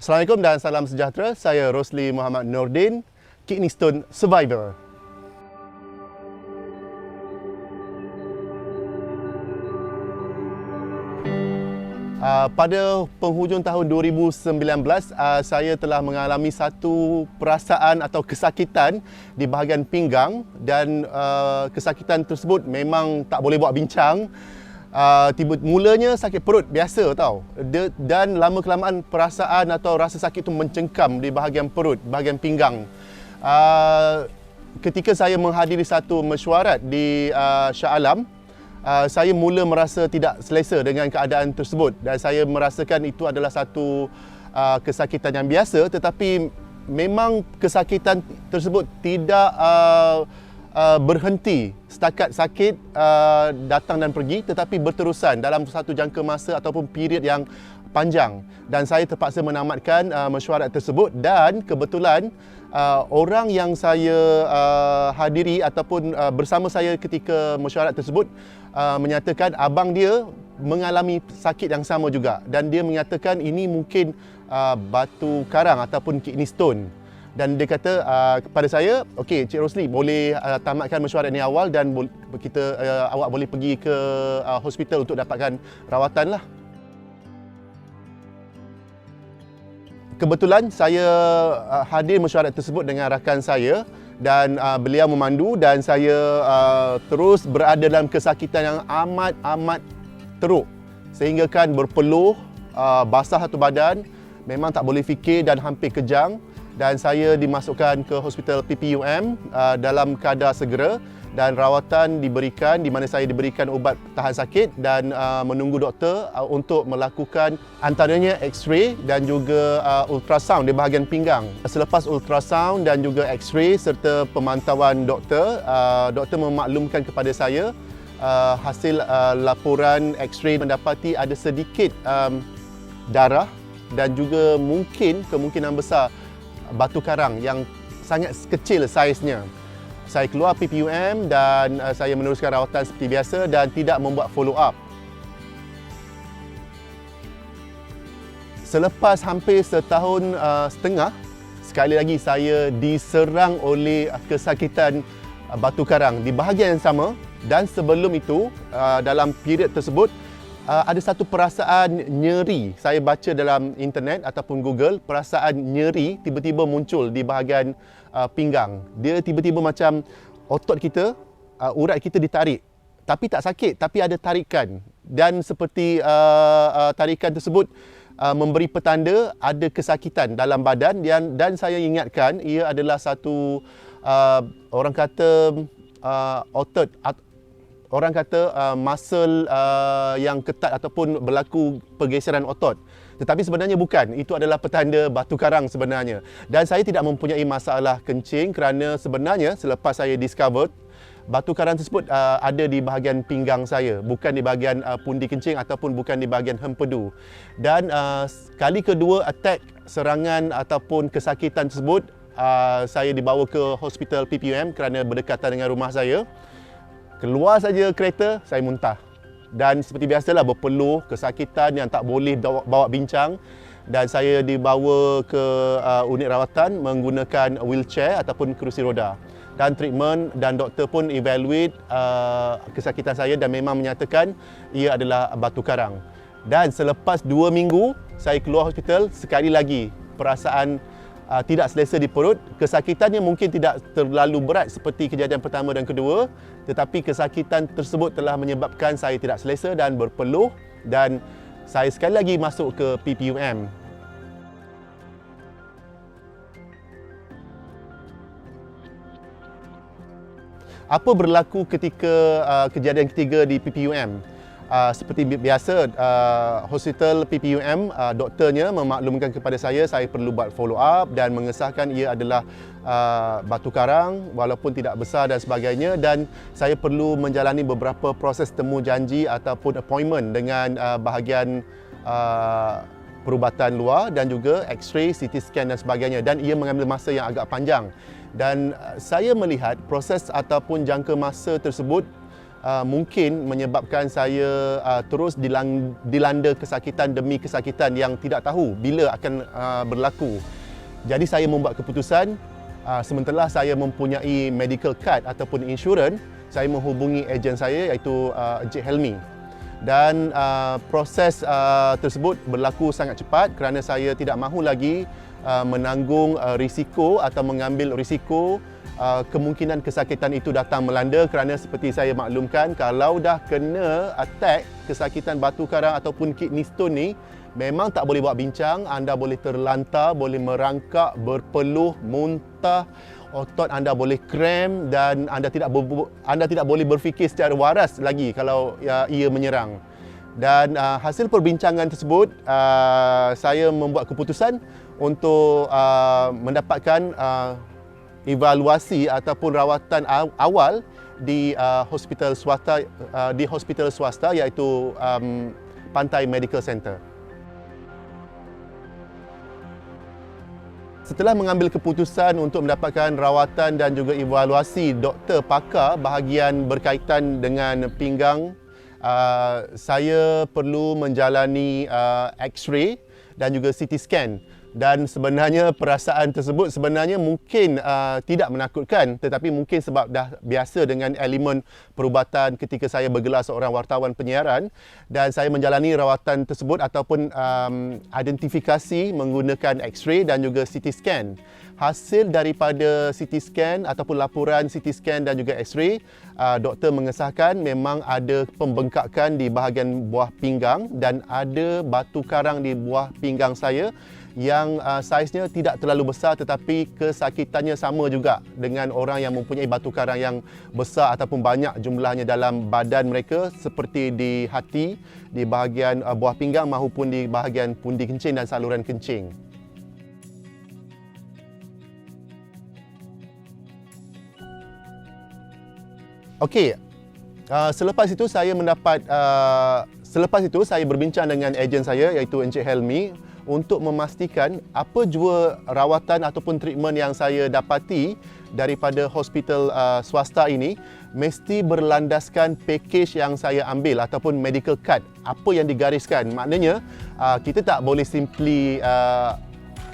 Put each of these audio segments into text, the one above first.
Assalamualaikum dan salam sejahtera. Saya Rosli Muhammad Nordin, Kidney Stone Survivor. Pada penghujung tahun 2019, saya telah mengalami satu perasaan atau kesakitan di bahagian pinggang dan kesakitan tersebut memang tak boleh buat bincang. Mulanya sakit perut biasa tau, dan lama-kelamaan perasaan atau rasa sakit itu mencengkam di bahagian perut, bahagian pinggang. Ketika saya menghadiri satu mesyuarat di Shah Alam, saya mula merasa tidak selesa dengan keadaan tersebut dan saya merasakan itu adalah satu kesakitan yang biasa, tetapi memang kesakitan tersebut tidak berhenti setakat sakit datang dan pergi, tetapi berterusan dalam satu jangka masa ataupun period yang panjang, dan saya terpaksa menamatkan mesyuarat tersebut. Dan kebetulan orang yang saya hadiri ataupun bersama saya ketika mesyuarat tersebut menyatakan abang dia mengalami sakit yang sama juga, dan dia menyatakan ini mungkin batu karang ataupun kidney stone. Dan dia kata kepada saya, okey Cik Rosli, boleh tamatkan mesyuarat ini awal dan awak boleh pergi ke hospital untuk dapatkan rawatan lah. Kebetulan saya hadir mesyuarat tersebut dengan rakan saya dan beliau memandu, dan saya terus berada dalam kesakitan yang amat teruk sehingga kan berpeluh, basah satu badan, memang tak boleh fikir dan hampir kejang. Dan saya dimasukkan ke hospital PPUM dalam keadaan segera, dan rawatan diberikan di mana saya diberikan ubat tahan sakit dan menunggu doktor untuk melakukan antaranya X-ray dan juga ultrasound di bahagian pinggang. Selepas ultrasound dan juga X-ray serta pemantauan doktor, doktor memaklumkan kepada saya hasil laporan X-ray mendapati ada sedikit darah dan juga kemungkinan besar batu karang yang sangat kecil saiznya. Saya keluar PPUM dan saya meneruskan rawatan seperti biasa dan tidak membuat follow up. Selepas hampir setahun setengah, sekali lagi saya diserang oleh kesakitan batu karang di bahagian yang sama, dan sebelum itu dalam period tersebut ada satu perasaan nyeri. Saya baca dalam internet ataupun Google, perasaan nyeri tiba-tiba muncul di bahagian pinggang. Dia tiba-tiba macam otot kita, urat kita ditarik. Tapi tak sakit, tapi ada tarikan. Dan seperti tarikan tersebut memberi petanda ada kesakitan dalam badan, dan saya ingatkan ia adalah satu orang kata otot, orang kata muscle yang ketat ataupun berlaku pergeseran otot. Tetapi sebenarnya bukan. Itu adalah petanda batu karang sebenarnya. Dan saya tidak mempunyai masalah kencing kerana sebenarnya selepas saya discovered, batu karang tersebut ada di bahagian pinggang saya, bukan di bahagian pundi kencing ataupun bukan di bahagian hempedu. Dan kali kedua attack serangan ataupun kesakitan tersebut, saya dibawa ke hospital PPUM kerana berdekatan dengan rumah saya. Keluar saja kereta, saya muntah. Dan seperti biasalah berpeluh, kesakitan yang tak boleh bawa bincang. Dan saya dibawa ke unit rawatan menggunakan wheelchair ataupun kerusi roda. Dan treatment dan doktor pun evaluate kesakitan saya dan memang menyatakan ia adalah batu karang. Dan selepas 2 minggu, saya keluar hospital, sekali lagi perasaan tidak selesa di perut. Kesakitannya mungkin tidak terlalu berat seperti kejadian pertama dan kedua, tetapi kesakitan tersebut telah menyebabkan saya tidak selesa dan berpeluh, dan saya sekali lagi masuk ke PPUM. Apa berlaku ketika kejadian ketiga di PPUM? Seperti biasa, hospital PPUM, doktornya memaklumkan kepada saya perlu buat follow up dan mengesahkan ia adalah batu karang walaupun tidak besar dan sebagainya, dan saya perlu menjalani beberapa proses temu janji ataupun appointment dengan bahagian perubatan luar dan juga X-ray, CT scan dan sebagainya, dan ia mengambil masa yang agak panjang. Dan saya melihat proses ataupun jangka masa tersebut mungkin menyebabkan saya terus dilanda kesakitan demi kesakitan yang tidak tahu bila akan berlaku. Jadi saya membuat keputusan, sementara saya mempunyai medical card ataupun insurans, saya menghubungi ejen saya iaitu Encik Helmi. Dan proses tersebut berlaku sangat cepat kerana saya tidak mahu lagi menanggung risiko atau mengambil risiko kemungkinan kesakitan itu datang melanda, kerana seperti saya maklumkan, kalau dah kena attack kesakitan batu karang ataupun kidney stone ni, memang tak boleh buat bincang. Anda boleh terlantar, boleh merangkak, berpeluh, muntah, otot anda boleh cramp dan anda tidak boleh berfikir secara waras lagi kalau ia menyerang. Dan hasil perbincangan tersebut, saya membuat keputusan untuk mendapatkan evaluasi ataupun rawatan awal di hospital swasta iaitu Pantai Medical Center. Setelah mengambil keputusan untuk mendapatkan rawatan dan juga evaluasi doktor pakar bahagian berkaitan dengan pinggang, saya perlu menjalani X-ray dan juga CT scan. Dan sebenarnya perasaan tersebut sebenarnya mungkin tidak menakutkan, tetapi mungkin sebab dah biasa dengan elemen perubatan ketika saya bergelar seorang wartawan penyiaran, dan saya menjalani rawatan tersebut ataupun identifikasi menggunakan X-ray dan juga CT scan. Hasil daripada CT scan ataupun laporan CT scan dan juga X-ray, doktor mengesahkan memang ada pembengkakan di bahagian buah pinggang dan ada batu karang di buah pinggang saya yang saiznya tidak terlalu besar, tetapi kesakitannya sama juga dengan orang yang mempunyai batu karang yang besar ataupun banyak jumlahnya dalam badan mereka, seperti di hati, di bahagian buah pinggang maupun di bahagian pundi kencing dan saluran kencing. Okey, selepas itu saya berbincang dengan ejen saya iaitu Encik Helmi untuk memastikan apa jua rawatan ataupun treatment yang saya dapati daripada hospital swasta ini mesti berlandaskan package yang saya ambil ataupun medical card, apa yang digariskan. Maknanya kita tak boleh simply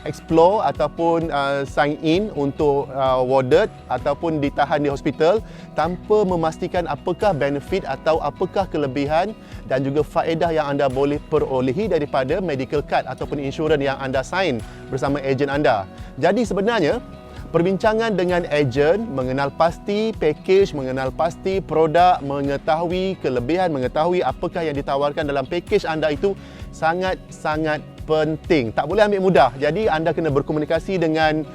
explore ataupun sign in untuk warded ataupun ditahan di hospital tanpa memastikan apakah benefit atau apakah kelebihan dan juga faedah yang anda boleh perolehi daripada medical card ataupun insurans yang anda sign bersama ejen anda. Jadi sebenarnya perbincangan dengan ejen, mengenal pasti package, mengenal pasti produk, mengetahui kelebihan, mengetahui apakah yang ditawarkan dalam package anda itu sangat-sangat penting. Tak boleh ambil mudah. Jadi anda kena berkomunikasi dengan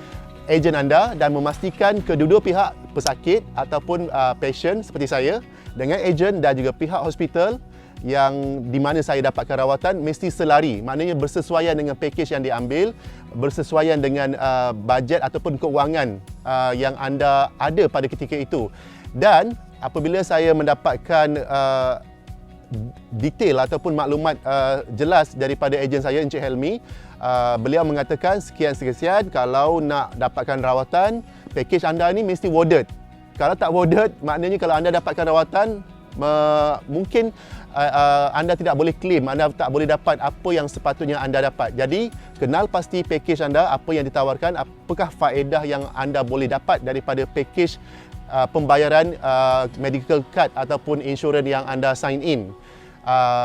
ejen anda dan memastikan kedua-dua pihak, pesakit ataupun patient seperti saya, dengan ejen dan juga pihak hospital yang di mana saya dapatkan rawatan mesti selari. Maknanya bersesuaian dengan package yang diambil, bersesuaian dengan bajet ataupun keuangan yang anda ada pada ketika itu. Dan apabila saya mendapatkan detail ataupun maklumat jelas daripada ejen saya Encik Helmi, beliau mengatakan sekian-sekian kalau nak dapatkan rawatan, package anda ni mesti warded. Kalau tak warded, maknanya kalau anda dapatkan rawatan, mungkin anda tidak boleh claim, anda tak boleh dapat apa yang sepatutnya anda dapat. Jadi kenal pasti package anda, apa yang ditawarkan, apakah faedah yang anda boleh dapat daripada package pembayaran medical card ataupun insurans yang anda sign in.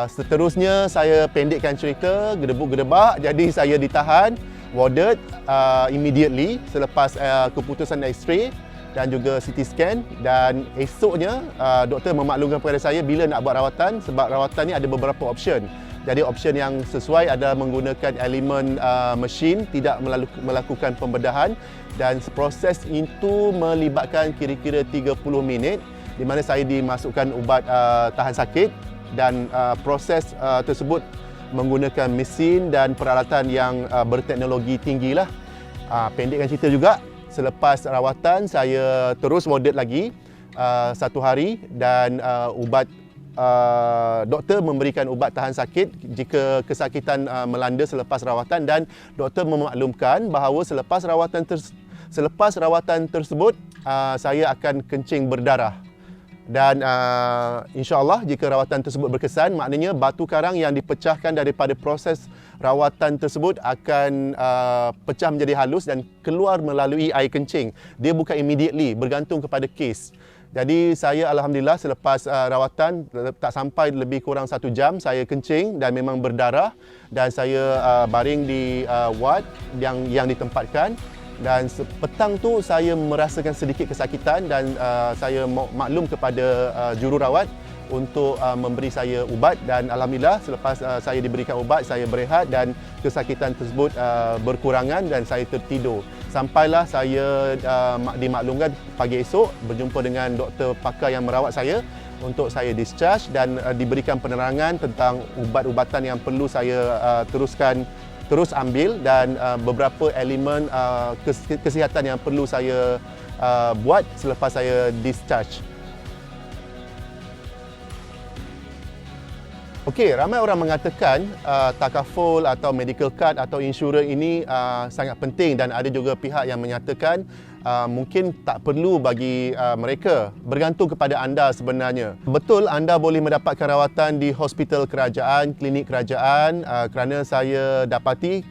Seterusnya saya pendekkan cerita, gedebuk-gedebak, jadi saya ditahan, warded immediately selepas keputusan X-ray dan juga CT scan, dan esoknya doktor memaklumkan kepada saya bila nak buat rawatan, sebab rawatan ni ada beberapa option. Jadi option yang sesuai adalah menggunakan elemen mesin, tidak melakukan pembedahan, dan proses itu melibatkan kira-kira 30 minit di mana saya dimasukkan ubat tahan sakit, dan proses tersebut menggunakan mesin dan peralatan yang berteknologi tinggilah. Pendekkan cerita juga, selepas rawatan saya terus warded lagi 1 hari, dan doktor memberikan ubat tahan sakit jika kesakitan melanda selepas rawatan, dan doktor memaklumkan bahawa selepas rawatan tersebut saya akan kencing berdarah. Dan insya-Allah jika rawatan tersebut berkesan, maknanya batu karang yang dipecahkan daripada proses rawatan tersebut akan pecah menjadi halus dan keluar melalui air kencing. Dia bukan immediately, bergantung kepada kes. Jadi saya alhamdulillah selepas rawatan tak sampai lebih kurang 1 jam saya kencing dan memang berdarah, dan saya baring di ward yang ditempatkan. Dan petang tu saya merasakan sedikit kesakitan dan saya maklum kepada jururawat untuk memberi saya ubat, dan alhamdulillah selepas saya diberikan ubat saya berehat dan kesakitan tersebut berkurangan dan saya tertidur. Sampailah saya dimaklumkan pagi esok berjumpa dengan doktor pakar yang merawat saya untuk saya discharge dan diberikan penerangan tentang ubat-ubatan yang perlu saya terus ambil dan beberapa elemen kesihatan yang perlu saya buat selepas saya discharge. Okey, ramai orang mengatakan takaful atau medical card atau insurans ini sangat penting, dan ada juga pihak yang menyatakan mungkin tak perlu bagi mereka. Bergantung kepada anda sebenarnya. Betul, anda boleh mendapatkan rawatan di hospital kerajaan, klinik kerajaan, kerana saya dapati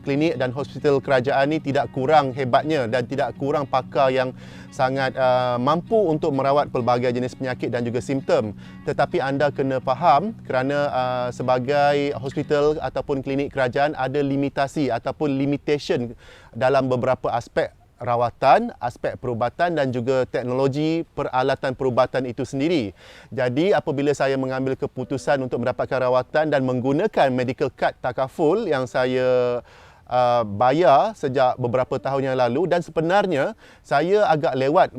klinik dan hospital kerajaan ini tidak kurang hebatnya dan tidak kurang pakar yang sangat mampu untuk merawat pelbagai jenis penyakit dan juga simptom. Tetapi anda kena faham kerana sebagai hospital ataupun klinik kerajaan ada limitasi ataupun limitation dalam beberapa aspek rawatan, aspek perubatan dan juga teknologi peralatan perubatan itu sendiri. Jadi apabila saya mengambil keputusan untuk mendapatkan rawatan dan menggunakan medical card takaful yang saya bayar sejak beberapa tahun yang lalu, dan sebenarnya saya agak lewat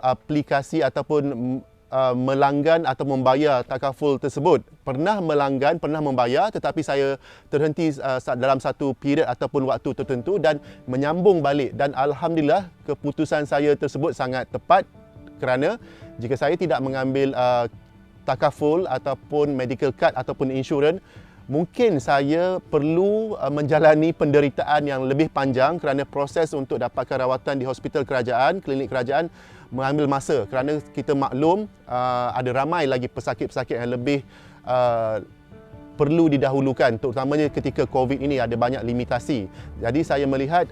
aplikasi ataupun melanggan atau membayar takaful tersebut. Pernah melanggan, pernah membayar, tetapi saya terhenti dalam satu period ataupun waktu tertentu dan menyambung balik, dan alhamdulillah keputusan saya tersebut sangat tepat kerana jika saya tidak mengambil takaful ataupun medical card ataupun insurans, mungkin saya perlu menjalani penderitaan yang lebih panjang kerana proses untuk dapatkan rawatan di hospital kerajaan, klinik kerajaan mengambil masa, kerana kita maklum ada ramai lagi pesakit-pesakit yang lebih perlu didahulukan, terutamanya ketika COVID ini ada banyak limitasi. Jadi saya melihat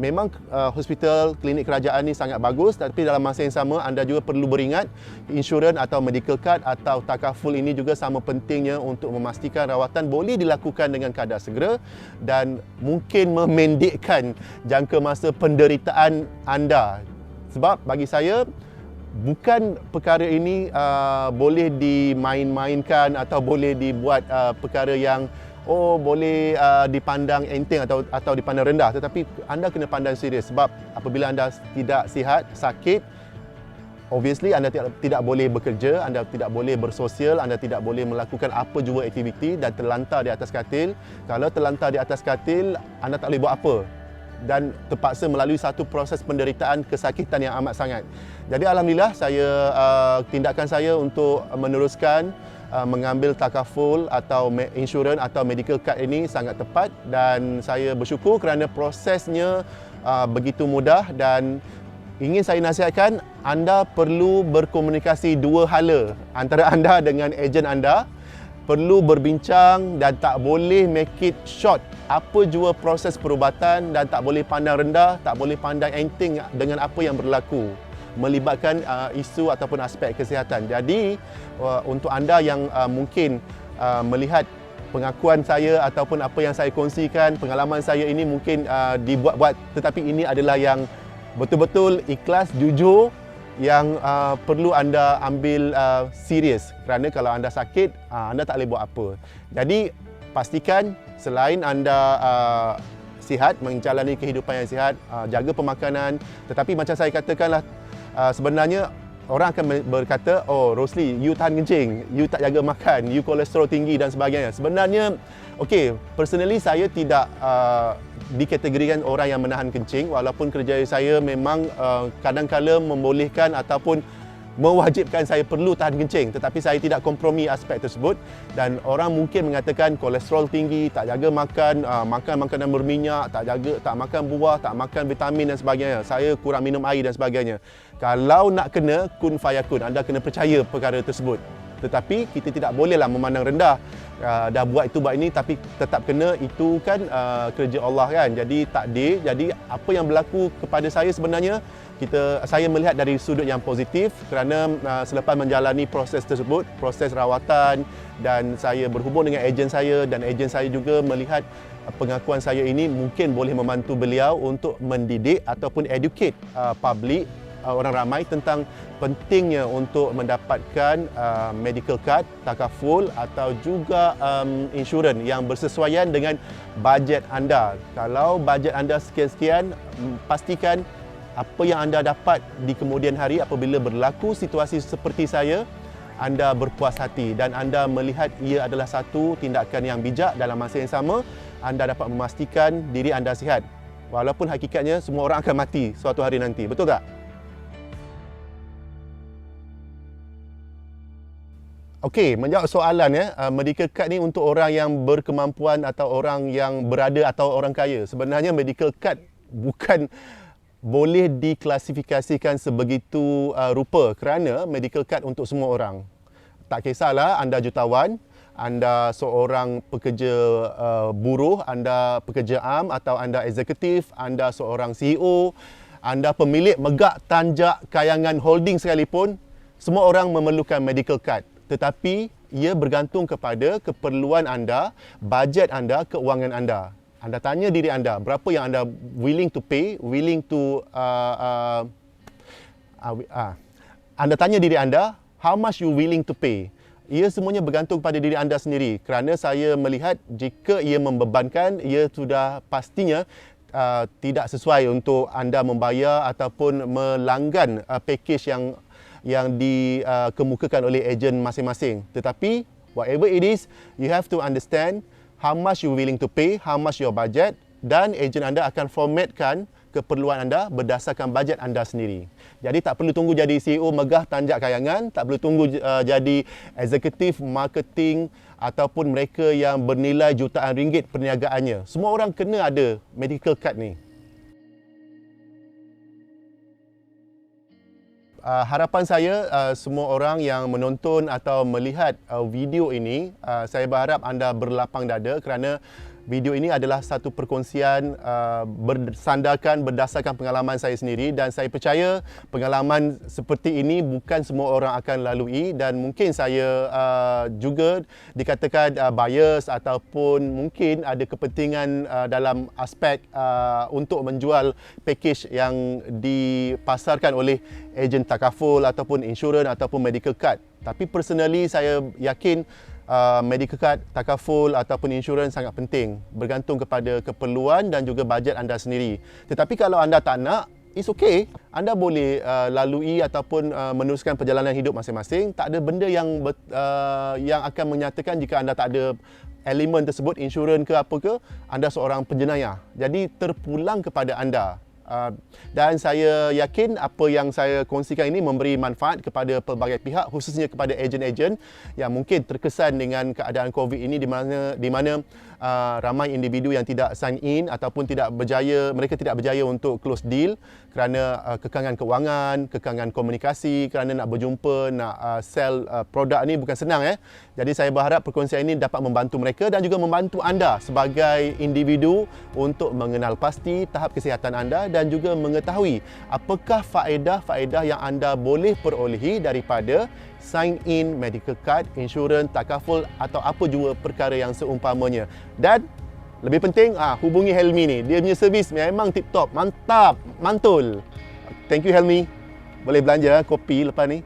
memang hospital klinik kerajaan ini sangat bagus, tapi dalam masa yang sama anda juga perlu beringat insurans atau medical card atau takaful ini juga sama pentingnya untuk memastikan rawatan boleh dilakukan dengan kadar segera dan mungkin memendekkan jangka masa penderitaan anda. Sebab bagi saya bukan perkara ini boleh dimain-mainkan atau boleh dibuat perkara yang boleh dipandang enteng atau dipandang rendah, tetapi anda kena pandang serius. Sebab apabila anda tidak sihat, sakit, obviously anda tidak boleh bekerja, anda tidak boleh bersosial, anda tidak boleh melakukan apa jua aktiviti dan terlantar di atas katil. Kalau terlantar di atas katil, anda tak boleh buat apa dan terpaksa melalui satu proses penderitaan kesakitan yang amat sangat. Jadi alhamdulillah tindakan saya untuk meneruskan mengambil takaful atau insurans atau medical card ini sangat tepat, dan saya bersyukur kerana prosesnya begitu mudah. Dan ingin saya nasihatkan, anda perlu berkomunikasi dua hala antara anda dengan ejen anda. Perlu berbincang dan tak boleh make it short apa jua proses perubatan, dan tak boleh pandang rendah, tak boleh pandang enteng dengan apa yang berlaku melibatkan isu ataupun aspek kesihatan. Jadi untuk anda yang mungkin melihat pengakuan saya ataupun apa yang saya kongsikan, pengalaman saya ini mungkin dibuat-buat, tetapi ini adalah yang betul-betul ikhlas, jujur, yang perlu anda ambil serius, kerana kalau anda sakit, anda tak boleh buat apa. Jadi pastikan selain anda sihat, menjalani kehidupan yang sihat, jaga pemakanan. Tetapi macam saya katakanlah, sebenarnya orang akan berkata, Rosli, you tahan kencing, you tak jaga makan, you kolesterol tinggi dan sebagainya. Sebenarnya, personally saya tidak dikategorikan orang yang menahan kencing, walaupun kerjaya saya memang kadang-kala membolehkan ataupun mewajibkan saya perlu tahan kencing, tetapi saya tidak kompromi aspek tersebut. Dan orang mungkin mengatakan kolesterol tinggi, tak jaga makan, makan makanan berminyak, tak makan buah, tak makan vitamin dan sebagainya. Saya kurang minum air dan sebagainya. Kalau nak kena, kun fayakun, anda kena percaya perkara tersebut. Tetapi kita tidak bolehlah memandang rendah. Dah buat itu buat ini tapi tetap kena, itu kan kerja Allah kan. Jadi takdir. Jadi apa yang berlaku kepada saya sebenarnya, saya melihat dari sudut yang positif kerana selepas menjalani proses tersebut, proses rawatan, dan saya berhubung dengan ejen saya, dan ejen saya juga melihat pengakuan saya ini mungkin boleh membantu beliau untuk mendidik ataupun educate public, orang ramai tentang pentingnya untuk mendapatkan medical card, takaful atau juga insurans yang bersesuaian dengan bajet anda. Kalau bajet anda sekian-sekian, pastikan apa yang anda dapat di kemudian hari apabila berlaku situasi seperti saya, anda berpuas hati dan anda melihat ia adalah satu tindakan yang bijak. Dalam masa yang sama, anda dapat memastikan diri anda sihat. Walaupun hakikatnya semua orang akan mati suatu hari nanti. Betul tak? Okey, menjawab soalan medical card ni untuk orang yang berkemampuan atau orang yang berada atau orang kaya. Sebenarnya medical card bukan boleh diklasifikasikan sebegitu rupa kerana medical card untuk semua orang. Tak kisahlah anda jutawan, anda seorang pekerja buruh, anda pekerja am atau anda eksekutif, anda seorang CEO, anda pemilik megak tanjak kayangan holding sekalipun, semua orang memerlukan medical card. Tetapi ia bergantung kepada keperluan anda, bajet anda, keuangan anda. Anda tanya diri anda, berapa yang anda willing to pay, anda tanya diri anda, how much you willing to pay. Ia semuanya bergantung pada diri anda sendiri. Kerana saya melihat jika ia membebankan, ia sudah pastinya tidak sesuai untuk anda membayar ataupun melanggan package yang dikemukakan oleh ejen masing-masing. Tetapi whatever it is, you have to understand how much you willing to pay, how much your budget, dan ejen anda akan formatkan keperluan anda berdasarkan bajet anda sendiri. Jadi tak perlu tunggu jadi CEO megah tanjak kayangan, tak perlu tunggu jadi eksekutif marketing ataupun mereka yang bernilai jutaan ringgit perniagaannya. Semua orang kena ada medical card ni. Harapan saya semua orang yang menonton atau melihat video ini, saya berharap anda berlapang dada kerana video ini adalah satu perkongsian bersandarkan berdasarkan pengalaman saya sendiri, dan saya percaya pengalaman seperti ini bukan semua orang akan lalui, dan mungkin saya juga dikatakan bias ataupun mungkin ada kepentingan dalam aspek untuk menjual package yang dipasarkan oleh ejen takaful ataupun insurans ataupun medical card. Tapi personally saya yakin medical card, takaful ataupun insurans sangat penting, bergantung kepada keperluan dan juga bajet anda sendiri. Tetapi kalau anda tak nak, it's okay. Anda boleh lalui ataupun meneruskan perjalanan hidup masing-masing. Tak ada benda yang akan menyatakan jika anda tak ada elemen tersebut, insurans ke apa ke, anda seorang penjenayah. Jadi terpulang kepada anda. Dan saya yakin apa yang saya kongsikan ini memberi manfaat kepada pelbagai pihak, khususnya kepada ejen-ejen yang mungkin terkesan dengan keadaan COVID ini di mana ramai individu yang tidak sign in ataupun mereka tidak berjaya untuk close deal kerana kekangan kewangan, kekangan komunikasi, kerana nak berjumpa, nak sell produk ni bukan senang. Jadi saya berharap perkongsian ini dapat membantu mereka dan juga membantu anda sebagai individu untuk mengenal pasti tahap kesihatan anda dan juga mengetahui apakah faedah-faedah yang anda boleh perolehi daripada sign in medical card, insurans, takaful atau apa jua perkara yang seumpamanya. Dan lebih penting, hubungi Helmi ni. Dia punya servis memang tip-top, mantap, mantul. Thank you Helmi. Boleh belanja kopi lepas ni.